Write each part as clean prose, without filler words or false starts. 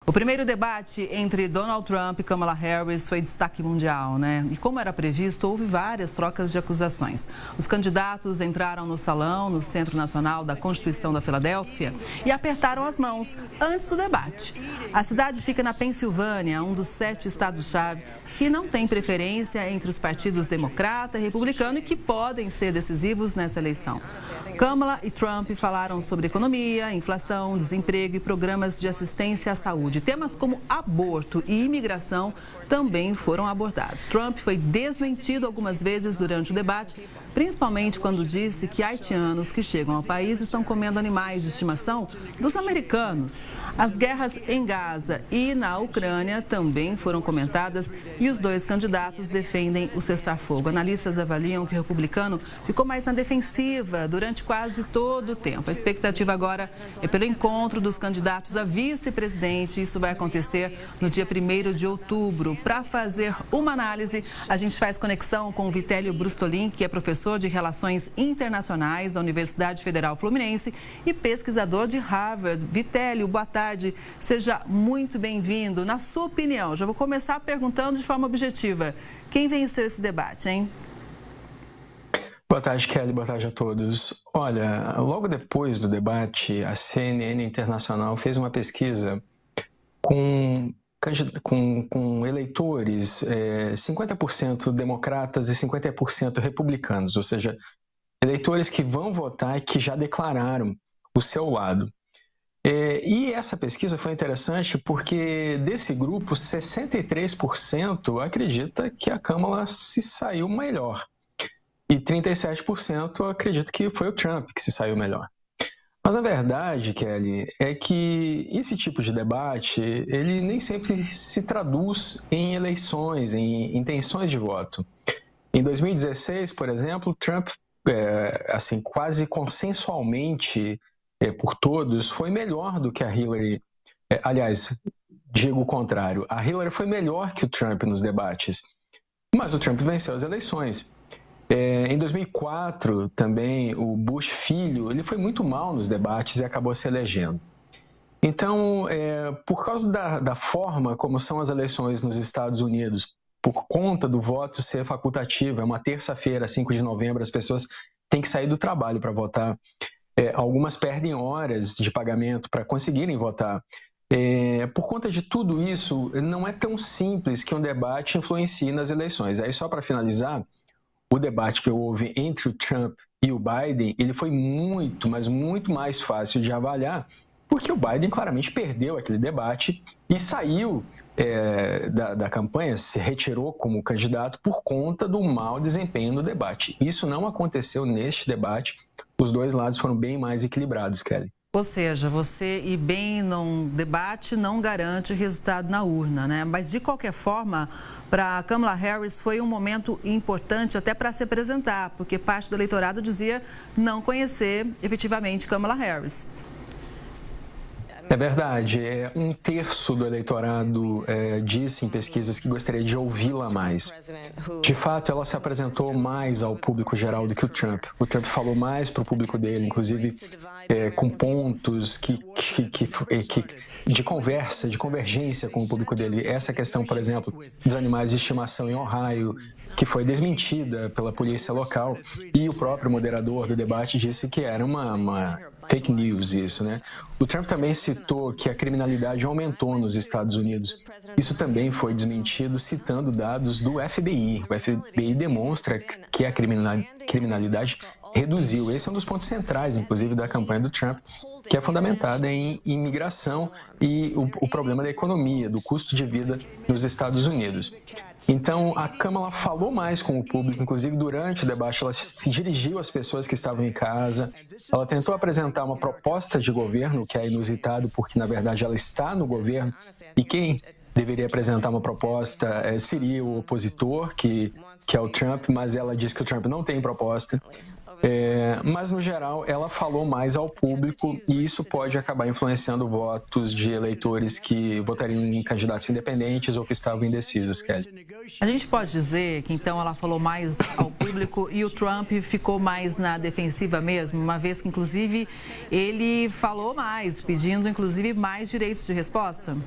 O primeiro debate entre Donald Trump e Kamala Harris foi destaque mundial, né? E como era previsto, houve várias trocas de acusações. Os candidatos entraram no salão, no Centro Nacional da Constituição da Filadélfia, e apertaram as mãos antes do debate. A cidade fica na Pensilvânia, um dos 7 estados-chave que não tem preferência entre os partidos democrata e republicano e que podem ser decisivos nessa eleição. Kamala e Trump falaram sobre economia, inflação, desemprego e programas de assistência à saúde. Temas como aborto e imigração também foram abordados. Trump foi desmentido algumas vezes durante o debate, principalmente quando disse que haitianos que chegam ao país estão comendo animais de estimação dos americanos. As guerras em Gaza e na Ucrânia também foram comentadas e os dois candidatos defendem o cessar-fogo. Analistas avaliam que o republicano ficou mais na defensiva durante quase todo o tempo. A expectativa agora é pelo encontro dos candidatos a vice-presidente. Isso vai acontecer no dia 1º de outubro. Para fazer uma análise, a gente faz conexão com o Vitélio Brustolin, que é professor de Relações Internacionais da Universidade Federal Fluminense e pesquisador de Harvard. Vitélio, boa tarde. Seja muito bem-vindo. Na sua opinião, já vou começar perguntando de forma objetiva, quem venceu esse debate, hein? Boa tarde, Kelly. Boa tarde a todos. Olha, logo depois do debate, a CNN Internacional fez uma pesquisa com eleitores 50% democratas e 50% republicanos, ou seja, eleitores que vão votar e que já declararam o seu lado. E essa pesquisa foi interessante porque desse grupo, 63% acredita que a Kamala se saiu melhor e 37% acredita que foi o Trump que se saiu melhor. Mas a verdade, Kelly, é que esse tipo de debate, ele nem sempre se traduz em eleições, em intenções de voto. Em 2016, por exemplo, Trump, quase consensualmente por todos, foi melhor do que a Hillary. Aliás, digo o contrário, a Hillary foi melhor que o Trump nos debates, mas o Trump venceu as eleições. Em 2004, também, o Bush filho, ele foi muito mal nos debates e acabou se elegendo. Então, por causa da forma como são as eleições nos Estados Unidos, por conta do voto ser facultativo, é uma terça-feira, 5 de novembro, as pessoas têm que sair do trabalho para votar. Algumas perdem horas de pagamento para conseguirem votar. Por conta de tudo isso, não é tão simples que um debate influencie nas eleições. Aí, só para finalizar, o debate que houve entre o Trump e o Biden, ele foi muito, mas muito mais fácil de avaliar, porque o Biden claramente perdeu aquele debate e saiu da campanha, se retirou como candidato por conta do mau desempenho no debate. Isso não aconteceu neste debate, os dois lados foram bem mais equilibrados, Kelly. Ou seja, você ir bem num debate não garante resultado na urna, né? Mas, de qualquer forma, para Kamala Harris foi um momento importante até para se apresentar, porque parte do eleitorado dizia não conhecer efetivamente Kamala Harris. É verdade. 1/3 do eleitorado disse em pesquisas que gostaria de ouvi-la mais. De fato, ela se apresentou mais ao público geral do que o Trump. O Trump falou mais para o público dele, inclusive com pontos de conversa, de convergência com o público dele. Essa questão, por exemplo, dos animais de estimação em Ohio, que foi desmentida pela polícia local, e o próprio moderador do debate disse que era uma fake news isso, né? O Trump também citou que a criminalidade aumentou nos Estados Unidos. Isso também foi desmentido citando dados do FBI. O FBI demonstra que a criminalidade reduziu. Esse é um dos pontos centrais, inclusive, da campanha do Trump, que é fundamentada em imigração e o problema da economia, do custo de vida nos Estados Unidos. Então, a Kamala falou mais com o público, inclusive durante o debate, ela se dirigiu às pessoas que estavam em casa, ela tentou apresentar uma proposta de governo, que é inusitado, porque, na verdade, ela está no governo, e quem deveria apresentar uma proposta seria o opositor, que é o Trump, mas ela disse que o Trump não tem proposta. Mas, no geral, ela falou mais ao público e isso pode acabar influenciando votos de eleitores que votariam em candidatos independentes ou que estavam indecisos, Kelly. A gente pode dizer que, então, ela falou mais ao público e o Trump ficou mais na defensiva mesmo, uma vez que, inclusive, ele falou mais, pedindo, inclusive, mais direitos de resposta?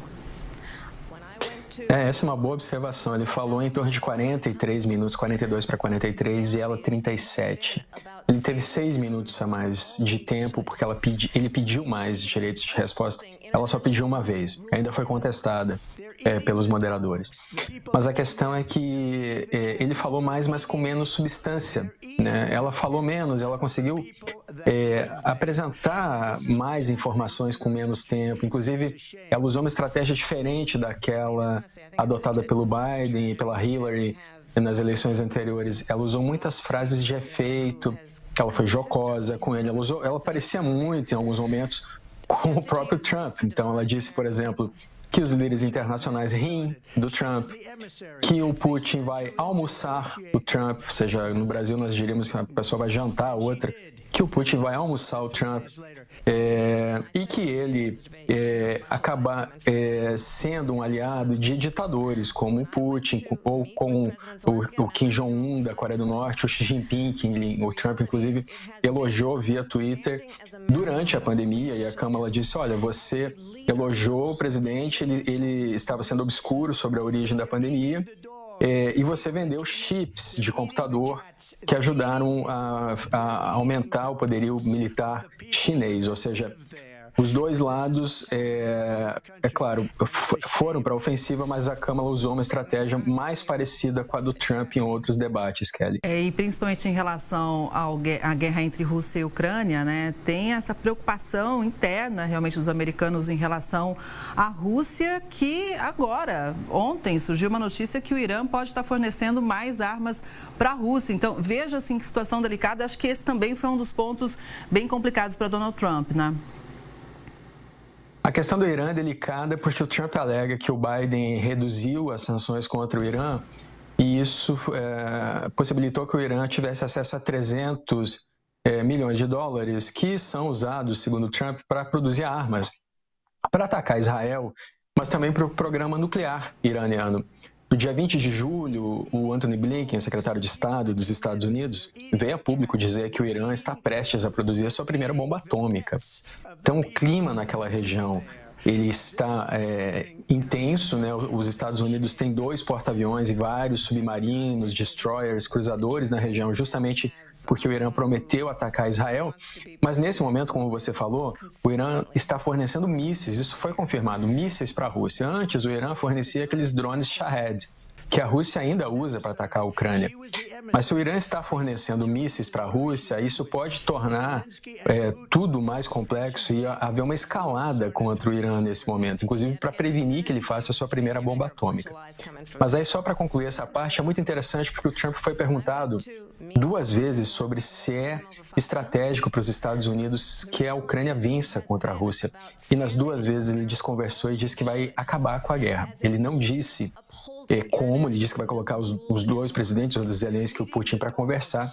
Essa é uma boa observação. Ele falou em torno de 43 minutos, 42 para 43, e ela 37. Ele teve 6 minutos a mais de tempo, porque ele pediu mais direitos de resposta. Ela só pediu uma vez. Ainda foi contestada pelos moderadores. Mas a questão é que ele falou mais, mas com menos substância, né? Ela falou menos, ela conseguiu apresentar mais informações com menos tempo. Inclusive, ela usou uma estratégia diferente daquela adotada pelo Biden e pela Hillary nas eleições anteriores. Ela usou muitas frases de efeito, ela foi jocosa com ele. Ela parecia muito, em alguns momentos, com o próprio Trump. Então, ela disse, por exemplo, que os líderes internacionais riem do Trump, que o Putin vai almoçar o Trump, ou seja, no Brasil nós diríamos que uma pessoa vai jantar a outra, que o Putin vai almoçar o Trump, e que ele acaba sendo um aliado de ditadores como o Putin ou com o Kim Jong-un da Coreia do Norte, o Xi Jinping, que o Trump inclusive elogiou via Twitter durante a pandemia, e a Câmara disse, olha, você elogiou o presidente, ele estava sendo obscuro sobre a origem da pandemia, e você vendeu chips de computador que ajudaram a aumentar o poderio militar chinês, ou seja, os dois lados, claro, foram para a ofensiva, mas a Câmara usou uma estratégia mais parecida com a do Trump em outros debates, Kelly. E principalmente em relação à guerra entre Rússia e Ucrânia, né? Tem essa preocupação interna, realmente, dos americanos em relação à Rússia, que agora, ontem, surgiu uma notícia que o Irã pode estar fornecendo mais armas para a Rússia. Então, veja, assim, que situação delicada. Acho que esse também foi um dos pontos bem complicados para Donald Trump, né? A questão do Irã é delicada porque o Trump alega que o Biden reduziu as sanções contra o Irã e isso possibilitou que o Irã tivesse acesso a 300 milhões de dólares que são usados, segundo o Trump, para produzir armas, para atacar Israel, mas também para o programa nuclear iraniano. No dia 20 de julho, o Antony Blinken, secretário de Estado dos Estados Unidos, veio a público dizer que o Irã está prestes a produzir a sua primeira bomba atômica. Então, o clima naquela região ele está intenso, né? Os Estados Unidos têm 2 porta-aviões e vários submarinos, destroyers, cruzadores na região, justamente porque o Irã prometeu atacar Israel, mas nesse momento, como você falou, o Irã está fornecendo mísseis, isso foi confirmado, mísseis para a Rússia. Antes, o Irã fornecia aqueles drones Shahed, que a Rússia ainda usa para atacar a Ucrânia. Mas se o Irã está fornecendo mísseis para a Rússia, isso pode tornar tudo mais complexo e haver uma escalada contra o Irã nesse momento, inclusive para prevenir que ele faça a sua primeira bomba atômica. Mas aí, só para concluir essa parte, é muito interessante porque o Trump foi perguntado 2 vezes sobre se é estratégico para os Estados Unidos que a Ucrânia vença contra a Rússia. E nas 2 vezes ele desconversou e disse que vai acabar com a guerra. Ele não disse como, ele disse que vai colocar os 2 presidentes, o Zelensky e o Putin, para conversar,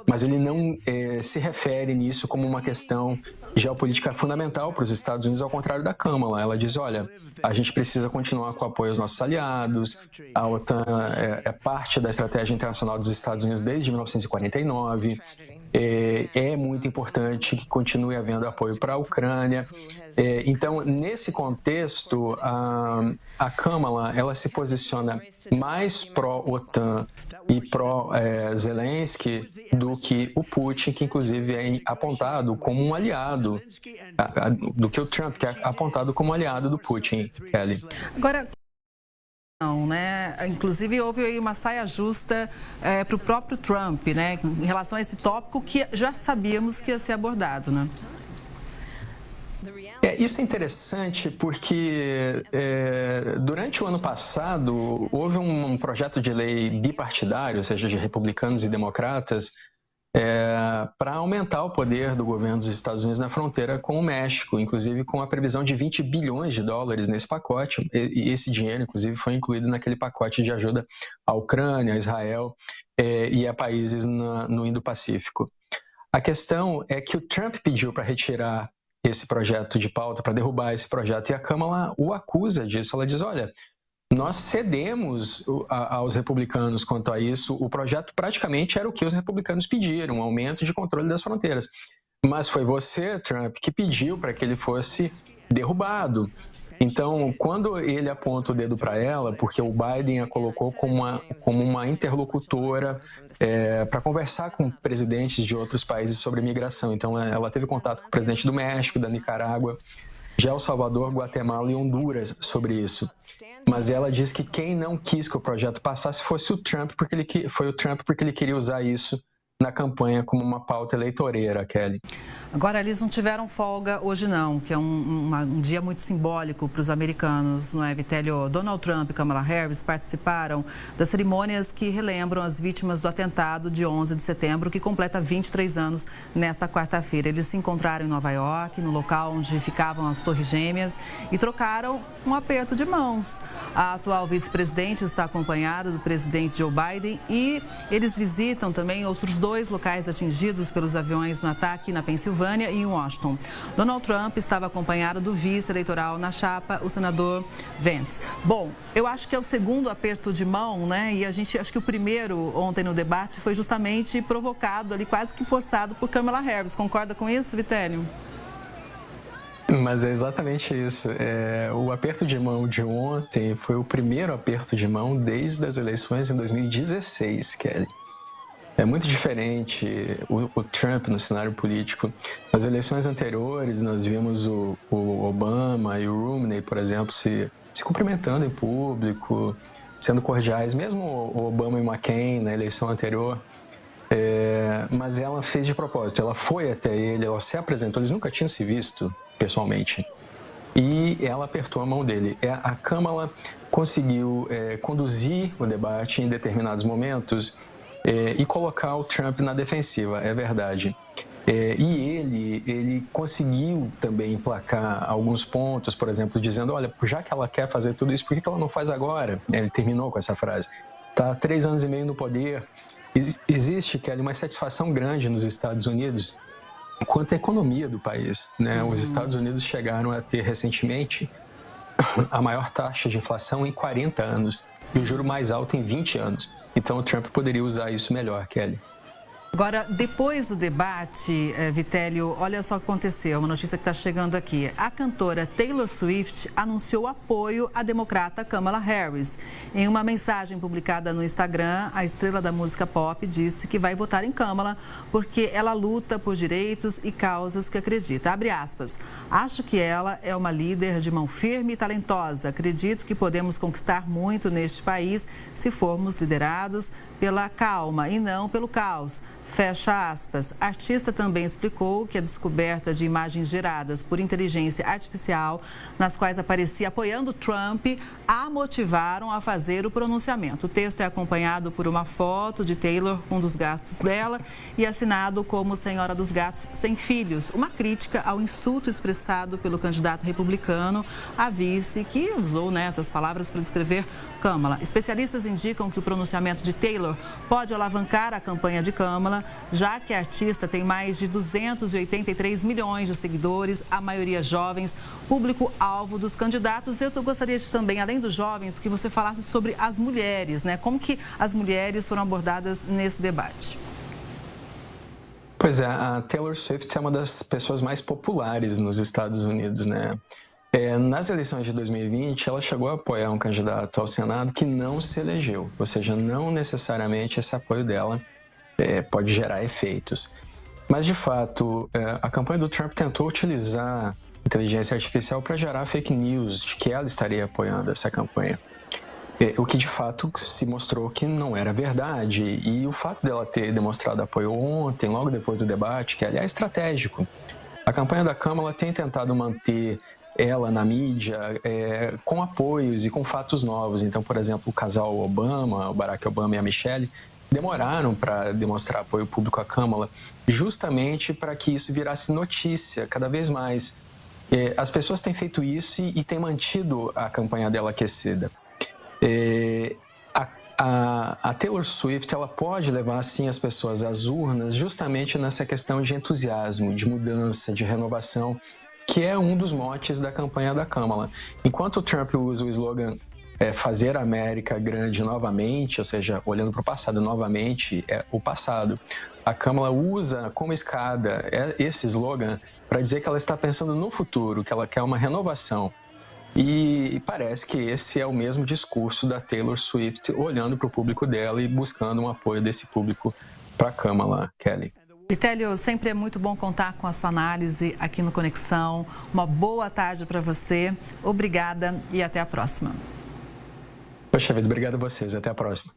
mas ele não se refere nisso como uma questão geopolítica fundamental para os Estados Unidos, ao contrário da Câmara. Ela diz, olha, a gente precisa continuar com o apoio aos nossos aliados, a OTAN é parte da estratégia internacional dos Estados Unidos desde 1949, é muito importante que continue havendo apoio para a Ucrânia. Então, nesse contexto, a Câmara ela se posiciona mais pró-OTAN e pró-Zelensky do que o Putin, que inclusive é apontado como um aliado, do que o Trump, que é apontado como aliado do Putin, Kelly. Agora, não, né? Inclusive, houve aí uma saia justa para o próprio Trump, né? Em relação a esse tópico que já sabíamos que ia ser abordado, né? Isso é interessante porque durante o ano passado houve um projeto de lei bipartidário, ou seja, de republicanos e democratas, para aumentar o poder do governo dos Estados Unidos na fronteira com o México, inclusive com a previsão de 20 bilhões de dólares nesse pacote, e esse dinheiro, inclusive, foi incluído naquele pacote de ajuda à Ucrânia, a Israel e a países no Indo-Pacífico. A questão é que o Trump pediu para retirar esse projeto de pauta, para derrubar esse projeto, e a Câmara o acusa disso. Ela diz, olha, nós cedemos aos republicanos quanto a isso, o projeto praticamente era o que os republicanos pediram, um aumento de controle das fronteiras. Mas foi você, Trump, que pediu para que ele fosse derrubado. Então, quando ele aponta o dedo para ela, porque o Biden a colocou como uma interlocutora para conversar com presidentes de outros países sobre imigração. Então, ela teve contato com o presidente do México, da Nicarágua, de El Salvador, Guatemala e Honduras sobre isso. Mas ela diz que quem não quis que o projeto passasse fosse o Trump, porque ele queria usar isso na campanha como uma pauta eleitoreira, Kelly. Agora, eles não tiveram folga hoje não, que é um dia muito simbólico para os americanos, não é, Vitélio? Donald Trump e Kamala Harris participaram das cerimônias que relembram as vítimas do atentado de 11 de setembro, que completa 23 anos nesta quarta-feira. Eles se encontraram em Nova York, no local onde ficavam as Torres Gêmeas, e trocaram um aperto de mãos. A atual vice-presidente está acompanhada do presidente Joe Biden e eles visitam também outros dois locais atingidos pelos aviões no ataque na Pensilvânia e em Washington. Donald Trump estava acompanhado do vice-eleitoral na chapa, o senador Vance. Bom, eu acho que é o segundo aperto de mão, né? E acho que o primeiro ontem no debate foi justamente provocado ali, quase que forçado por Kamala Harris. Concorda com isso, Vitélio? Mas é exatamente isso. O aperto de mão de ontem foi o primeiro aperto de mão desde as eleições em 2016, Kelly. É muito diferente o Trump no cenário político. Nas eleições anteriores, nós vimos o Obama e o Romney, por exemplo, se cumprimentando em público, sendo cordiais, mesmo o Obama e o McCain na eleição anterior. Mas ela fez de propósito, ela foi até ele, ela se apresentou, eles nunca tinham se visto pessoalmente. E ela apertou a mão dele. A Kamala conseguiu conduzir o debate em determinados momentos e colocar o Trump na defensiva, é verdade. E ele conseguiu também emplacar alguns pontos, por exemplo, dizendo, olha, já que ela quer fazer tudo isso, por que ela não faz agora? Ele terminou com essa frase. Está há 3 anos e meio no poder. Existe, Kelly, uma satisfação grande nos Estados Unidos quanto à economia do país, né? Os Estados Unidos chegaram a ter recentemente a maior taxa de inflação em 40 anos e o juro mais alto em 20 anos. Então, o Trump poderia usar isso melhor, Kelly. Agora, depois do debate, Vitélio, olha só o que aconteceu, uma notícia que está chegando aqui. A cantora Taylor Swift anunciou apoio à democrata Kamala Harris. Em uma mensagem publicada no Instagram, a estrela da música pop disse que vai votar em Kamala porque ela luta por direitos e causas que acredita. Abre aspas. Acho que ela é uma líder de mão firme e talentosa. Acredito que podemos conquistar muito neste país se formos liderados pela calma e não pelo caos. Fecha aspas. A artista também explicou que a descoberta de imagens geradas por inteligência artificial, nas quais aparecia apoiando Trump, a motivaram a fazer o pronunciamento. O texto é acompanhado por uma foto de Taylor com um dos gastos dela e assinado como Senhora dos Gatos Sem Filhos, uma crítica ao insulto expressado pelo candidato republicano a vice, que usou essas palavras para descrever Kamala. Especialistas indicam que o pronunciamento de Taylor pode alavancar a campanha de Kamala, já que a artista tem mais de 283 milhões de seguidores, a maioria jovens, público-alvo dos candidatos. Eu gostaria de também, além dos jovens, que você falasse sobre as mulheres, né? Como que as mulheres foram abordadas nesse debate? Pois é, a Taylor Swift é uma das pessoas mais populares nos Estados Unidos, né? Nas eleições de 2020, ela chegou a apoiar um candidato ao Senado que não se elegeu, ou seja, não necessariamente esse apoio dela pode gerar efeitos. Mas, de fato, a campanha do Trump tentou utilizar inteligência artificial para gerar fake news de que ela estaria apoiando essa campanha. O que, de fato, se mostrou que não era verdade. E o fato dela ter demonstrado apoio ontem, logo depois do debate, que, aliás, é estratégico. A campanha da Kamala tem tentado manter ela na mídia com apoios e com fatos novos. Então, por exemplo, o casal Obama, o Barack Obama e a Michelle, demoraram para demonstrar apoio público à Kamala, justamente para que isso virasse notícia cada vez mais. As pessoas têm feito isso e têm mantido a campanha dela aquecida. A Taylor Swift, ela pode levar, sim, as pessoas às urnas justamente nessa questão de entusiasmo, de mudança, de renovação, que é um dos motes da campanha da Kamala. Enquanto o Trump usa o slogan fazer a América grande novamente, ou seja, olhando para o passado novamente, o passado. A Kamala usa como escada esse slogan para dizer que ela está pensando no futuro, que ela quer uma renovação. E parece que esse é o mesmo discurso da Taylor Swift, olhando para o público dela e buscando um apoio desse público para a Kamala, Kelly. Vitélio, sempre é muito bom contar com a sua análise aqui no Conexão. Uma boa tarde para você. Obrigada e até a próxima. Poxa vida, obrigado a vocês. Até a próxima.